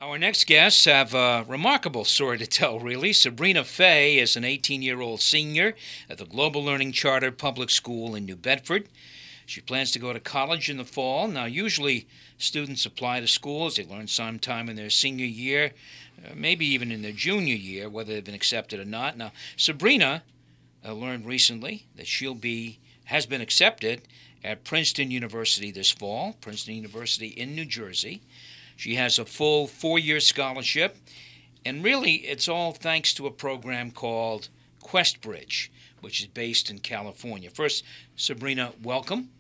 Our next guests have a remarkable story to tell, really. Sabrina Fay is an 18-year-old senior at the Global Learning Charter Public School in New Bedford. She plans to go to college in the fall. Now, usually students apply to schools. They learn sometime in their senior year, maybe even in their junior year, whether they've been accepted or not. Now, Sabrina learned recently that has been accepted at Princeton University this fall, Princeton University in New Jersey. She has a full 4-year scholarship, and really it's all thanks to a program called QuestBridge, which is based in California. First, Sabrina, welcome.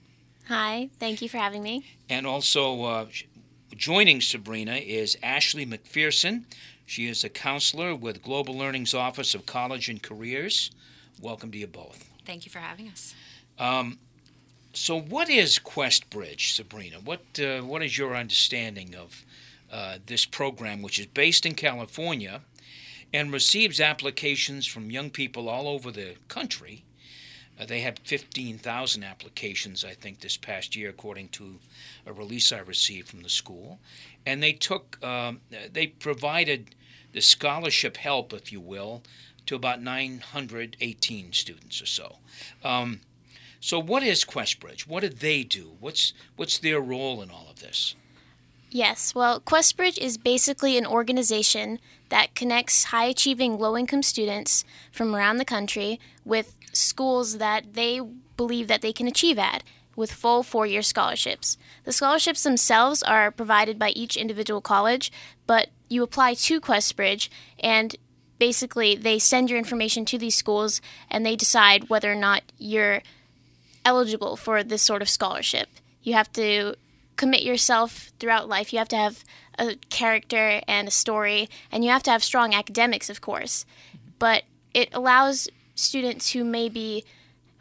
Hi, thank you for having me. And also joining Sabrina is Ashley McPherson. She is a counselor with Global Learning's Office of College and Careers. Welcome to you both. Thank you for having us. So what is QuestBridge, Sabrina? What is your understanding of this program, which is based in California and receives applications from young people all over the country? They had 15,000 applications, I think, this past year, according to a release I received from the school. And they provided the scholarship help, if you will, to about 918 students or so. So what is QuestBridge? What do they do? What's their role in all of this? Yes, well, QuestBridge is basically an organization that connects high-achieving low-income students from around the country with schools that they believe that they can achieve at, with full 4-year scholarships. The scholarships themselves are provided by each individual college, but you apply to QuestBridge, and basically they send your information to these schools, and they decide whether or not you're eligible for this sort of scholarship. You have to commit yourself throughout life. You have to have a character and a story, and you have to have strong academics, of course. But it allows students who maybe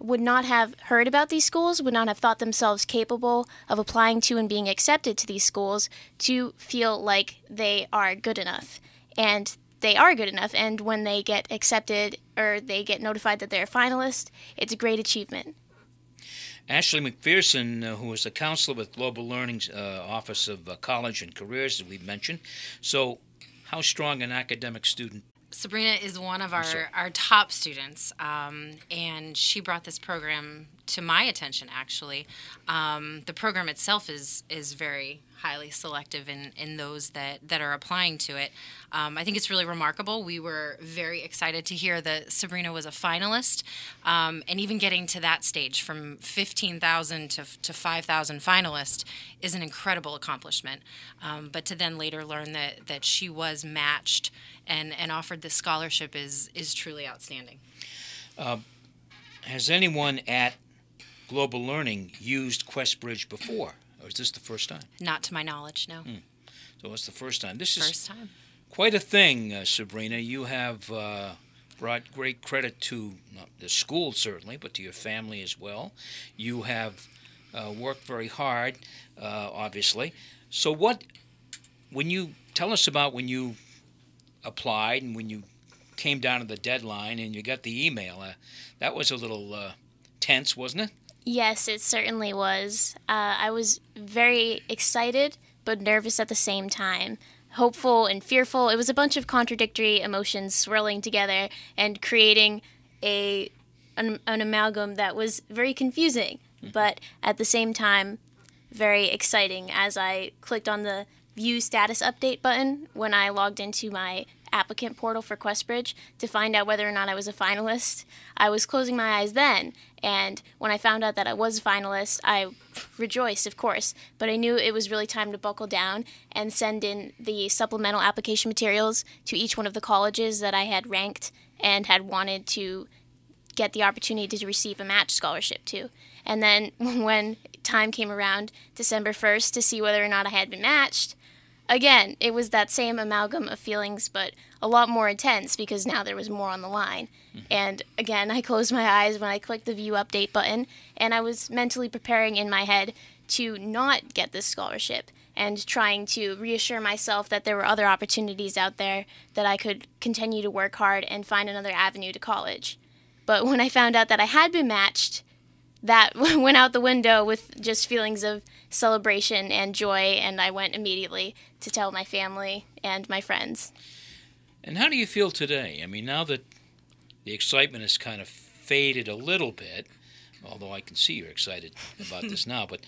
would not have heard about these schools, would not have thought themselves capable of applying to and being accepted to these schools, to feel like they are good enough. And they are good enough, and when they get accepted or they get notified that they're a finalist, it's a great achievement. Ashley McPherson, who is a counselor with Global Learning's Office of College and Careers, as we've mentioned. So how strong an academic student? Sabrina is one of our top students, and she brought this program to my attention, actually. The program itself is very highly selective in those that are applying to it. I think it's really remarkable. We were very excited to hear that Sabrina was a finalist, and even getting to that stage from 15,000 to 5,000 finalists is an incredible accomplishment. But to then later learn that she was matched and offered this scholarship is truly outstanding. Has anyone at Global Learning used QuestBridge before, or is this the first time? Not to my knowledge, no. So it's the first time. This First is time. quite a thing, Sabrina. You have brought great credit to not the school, certainly, but to your family as well. You have worked very hard, obviously. So when you tell us about when you applied and when you came down to the deadline and you got the email, that was a little tense, wasn't it? Yes, it certainly was. I was very excited, but nervous at the same time. Hopeful and fearful. It was a bunch of contradictory emotions swirling together and creating an amalgam that was very confusing, but at the same time, very exciting as I clicked on the View Status Update button when I logged into my applicant portal for QuestBridge to find out whether or not I was a finalist. I was closing my eyes then, and when I found out that I was a finalist, I rejoiced, of course, but I knew it was really time to buckle down and send in the supplemental application materials to each one of the colleges that I had ranked and had wanted to get the opportunity to receive a match scholarship to. And then when time came around, December 1st, to see whether or not I had been matched, again, it was that same amalgam of feelings, but a lot more intense because now there was more on the line. And again, I closed my eyes when I clicked the View Update button, and I was mentally preparing in my head to not get this scholarship and trying to reassure myself that there were other opportunities out there that I could continue to work hard and find another avenue to college. But when I found out that I had been matched, that went out the window with just feelings of celebration and joy, and I went immediately to tell my family and my friends. And how do you feel today? I mean, now that the excitement has kind of faded a little bit, although I can see you're excited about this now, but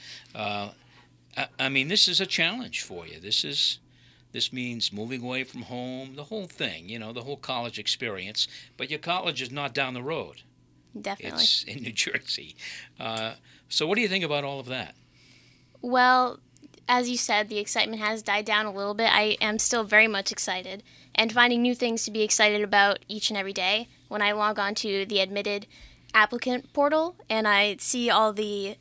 I mean, this is a challenge for you. This means moving away from home, the whole thing, the whole college experience. But your college is not down the road. Definitely. It's in New Jersey. So what do you think about all of that? Well, as you said, the excitement has died down a little bit. I am still very much excited and finding new things to be excited about each and every day. When I log on to the admitted applicant portal and I see all the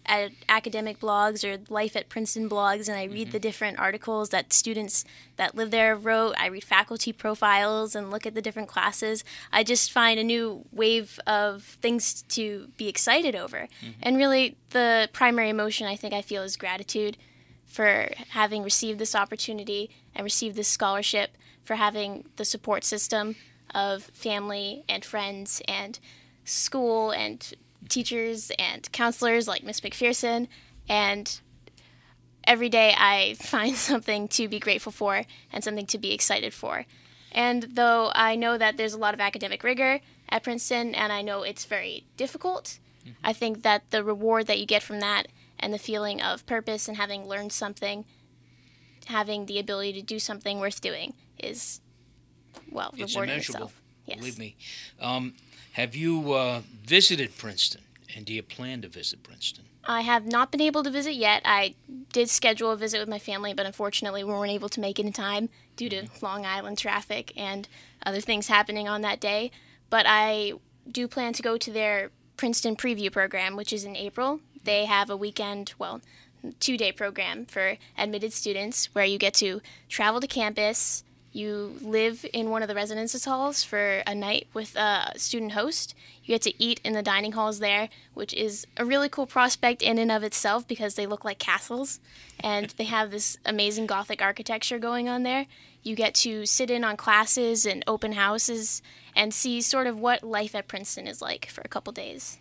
academic blogs or Life at Princeton blogs, and I read the different articles that students that live there wrote. I read faculty profiles and look at the different classes. I just find a new wave of things to be excited over. And really, the primary emotion I think I feel is gratitude for having received this opportunity and received this scholarship, for having the support system of family and friends and school and teachers and counselors like Miss McPherson, and every day I find something to be grateful for and something to be excited for. And though I know that there's a lot of academic rigor at Princeton and I know it's very difficult, I think that the reward that you get from that and the feeling of purpose and having learned something, having the ability to do something worth doing is, well, It's rewarding immeasurable. itself. Yes. Believe me. Have you visited Princeton, and do you plan to visit Princeton? I have not been able to visit yet. I did schedule a visit with my family, but unfortunately we weren't able to make it in time due to Long Island traffic and other things happening on that day. But I do plan to go to their Princeton preview program, which is in April. They have a weekend, 2-day program for admitted students where you get to travel to campus. You live in one of the residences halls for a night with a student host. You get to eat in the dining halls there, which is a really cool prospect in and of itself because they look like castles, and they have this amazing Gothic architecture going on there. You get to sit in on classes and open houses and see sort of what life at Princeton is like for a couple days.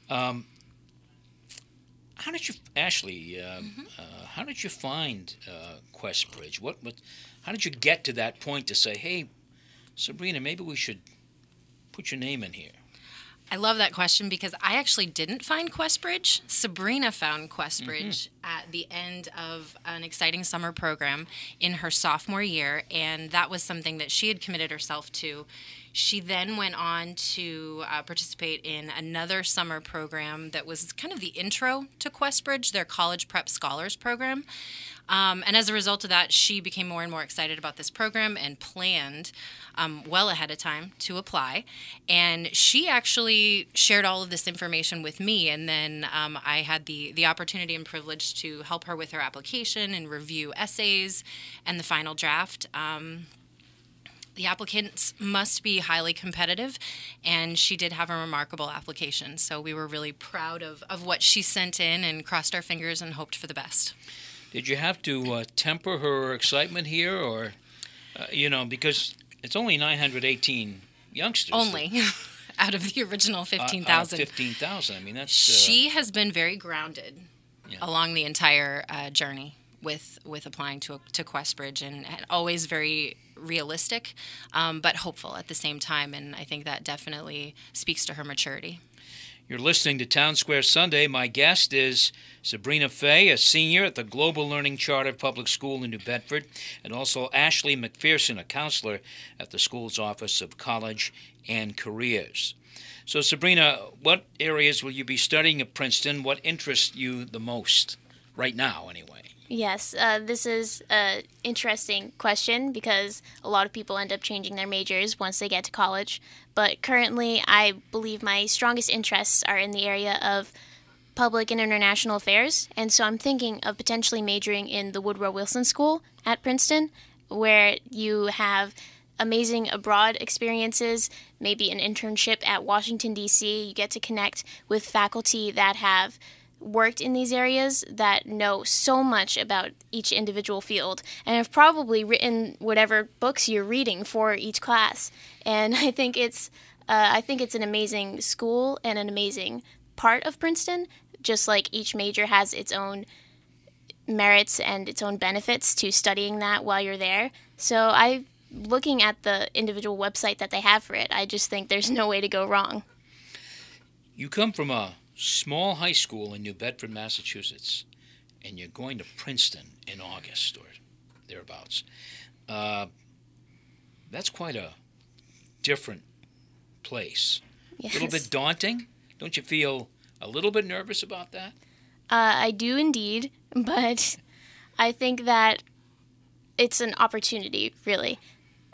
How did you, Ashley? How did you find Questbridge? How did you get to that point to say, "Hey, Sabrina, maybe we should put your name in here"? I love that question because I actually didn't find Questbridge. Sabrina found Questbridge at the end of an exciting summer program in her sophomore year, and that was something that she had committed herself to. She then went on to participate in another summer program that was kind of the intro to Questbridge, their college prep scholars program. And as a result of that, she became more and more excited about this program and planned well ahead of time to apply. And she actually shared all of this information with me. And then I had the opportunity and privilege to help her with her application and review essays and the final draft. The applicants must be highly competitive, and she did have a remarkable application. So we were really proud of what she sent in and crossed our fingers and hoped for the best. Did you have to temper her excitement here, or, because it's only 918 youngsters. Only, out of the original 15,000. 15,000. I mean, that's... She has been very grounded along the entire journey with applying to Questbridge, and always very realistic, but hopeful at the same time, and I think that definitely speaks to her maturity. You're listening to Townsquare Sunday. My guest is Sabrina Fay, a senior at the Global Learning Charter Public School in New Bedford, and also Ashley McPherson, a counselor at the school's Office of College and Careers. So, Sabrina, what areas will you be studying at Princeton? What interests you the most right now, anyway? Yes, this is an interesting question because a lot of people end up changing their majors once they get to college. But currently, I believe my strongest interests are in the area of public and international affairs. And so I'm thinking of potentially majoring in the Woodrow Wilson School at Princeton, where you have amazing abroad experiences, maybe an internship at Washington, D.C. You get to connect with faculty that have worked in these areas, that know so much about each individual field, and have probably written whatever books you're reading for each class. And I think it's an amazing school and an amazing part of Princeton, just like each major has its own merits and its own benefits to studying that while you're there. So looking at the individual website that they have for it, I just think there's no way to go wrong. You come from a small high school in New Bedford, Massachusetts, and you're going to Princeton in August or thereabouts. That's quite a different place. Yes. A little bit daunting. Don't you feel a little bit nervous about that? I do indeed, but I think that it's an opportunity, really.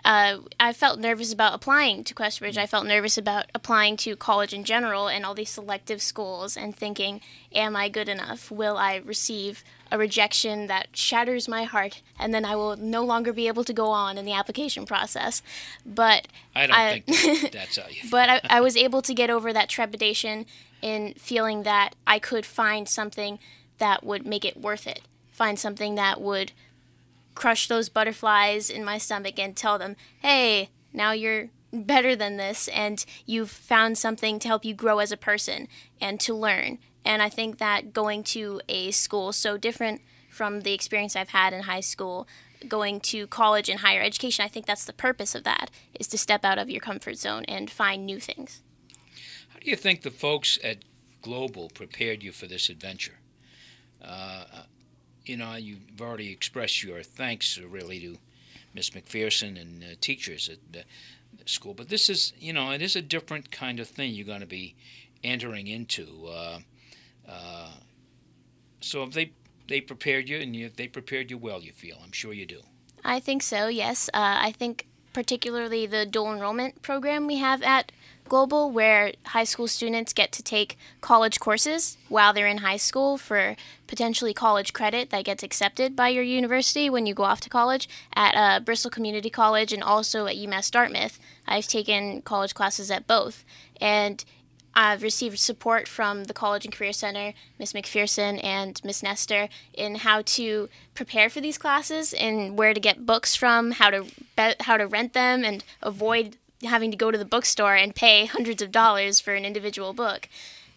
I felt nervous about applying to Questbridge. I felt nervous about applying to college in general and all these selective schools and thinking, am I good enough? Will I receive a rejection that shatters my heart and then I will no longer be able to go on in the application process? But I don't think that's how you think. But I was able to get over that trepidation in feeling that I could find something that would make it worth it, find something that would crush those butterflies in my stomach and tell them, hey, now you're better than this and you've found something to help you grow as a person and to learn. And I think that going to a school so different from the experience I've had in high school, going to college and higher education, I think that's the purpose of that, is to step out of your comfort zone and find new things. How do you think the folks at Global prepared you for this adventure? You've already expressed your thanks, really, to Miss McPherson and teachers at the school. But this is, it is a different kind of thing you're going to be entering into. So if they prepared you, and they prepared you well, you feel. I'm sure you do. I think so, yes. I think particularly the dual enrollment program we have at Global, where high school students get to take college courses while they're in high school for potentially college credit that gets accepted by your university when you go off to college. At Bristol Community College and also at UMass Dartmouth, I've taken college classes at both. And I've received support from the College and Career Center, Ms. McPherson and Ms. Nestor, in how to prepare for these classes and where to get books from, how to rent them, and avoid having to go to the bookstore and pay hundreds of dollars for an individual book.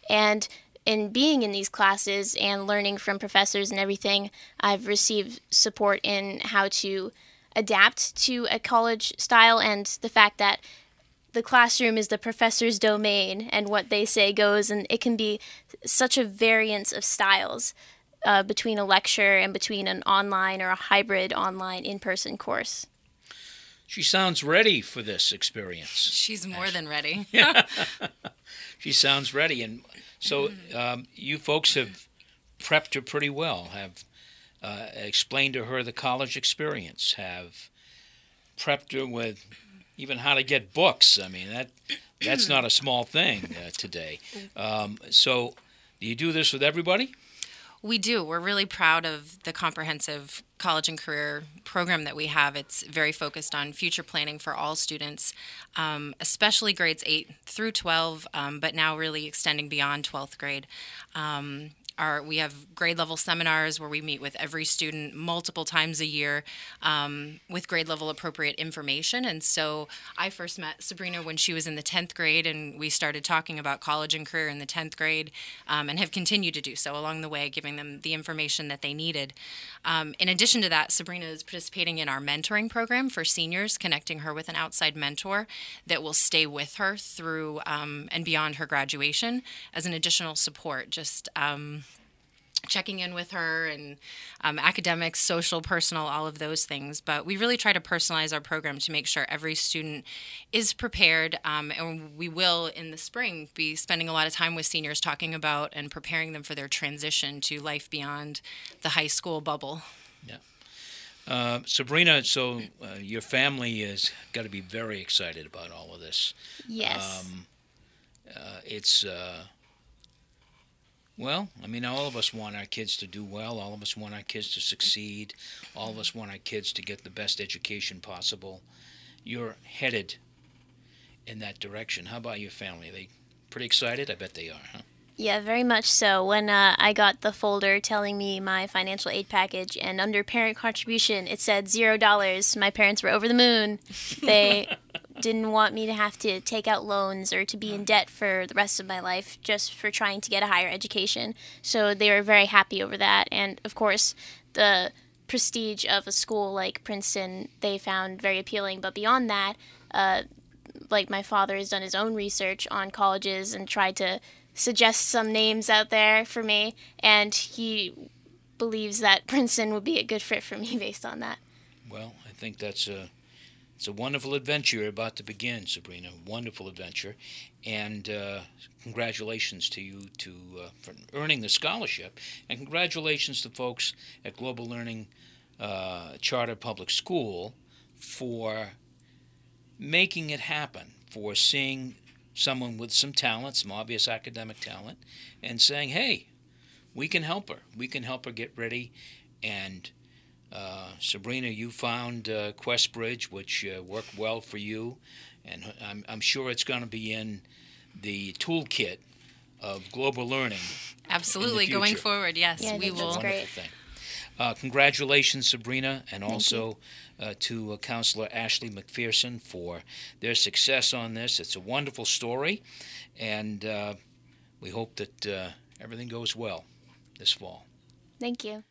And in being in these classes and learning from professors and everything, I've received support in how to adapt to a college style and the fact that the classroom is the professor's domain and what they say goes, and it can be such a variance of styles between a lecture and between an online or a hybrid online in-person course. She sounds ready for this experience. She's more than ready. She sounds ready. And so you folks have prepped her pretty well, have explained to her the college experience, have prepped her with even how to get books. I mean, that's not a small thing today. So do you do this with everybody? We do. We're really proud of the comprehensive college and career program that we have. It's very focused on future planning for all students, especially grades 8 through 12, but now really extending beyond 12th grade. We have grade level seminars where we meet with every student multiple times a year with grade level appropriate information. And so I first met Sabrina when she was in the 10th grade, and we started talking about college and career in the 10th grade and have continued to do so along the way, giving them the information that they needed. In addition to that, Sabrina is participating in our mentoring program for seniors, connecting her with an outside mentor that will stay with her through and beyond her graduation as an additional support, just checking in with her and academics, social, personal, all of those things. But we really try to personalize our program to make sure every student is prepared. And we will, in the spring, be spending a lot of time with seniors talking about and preparing them for their transition to life beyond the high school bubble. Yeah. Sabrina, so your family has got to be very excited about all of this. Yes. It's... Well, I mean, all of us want our kids to do well. All of us want our kids to succeed. All of us want our kids to get the best education possible. You're headed in that direction. How about your family? Are they pretty excited? I bet they are, huh? Yeah, very much so. When I got the folder telling me my financial aid package, and under parent contribution, it said $0, my parents were over the moon. They didn't want me to have to take out loans or to be in debt for the rest of my life just for trying to get a higher education. So they were very happy over that. And, of course, the prestige of a school like Princeton they found very appealing. But beyond that, like my father has done his own research on colleges and tried to suggest some names out there for me, and he believes that Princeton would be a good fit for me based on that. Well, I think it's a wonderful adventure you're about to begin, Sabrina. Wonderful adventure, and congratulations to you for earning the scholarship, and congratulations to folks at Global Learning Charter Public School for making it happen, for seeing someone with some talent, some obvious academic talent, and saying, hey, we can help her. We can help her get ready. And Sabrina, you found QuestBridge, which worked well for you, and I'm sure it's going to be in the toolkit of global learning. Absolutely, going forward, yes, we will. That's a wonderful thing. Congratulations, Sabrina, and also to Counselor Ashley McPherson for their success on this. It's a wonderful story, and we hope that everything goes well this fall. Thank you.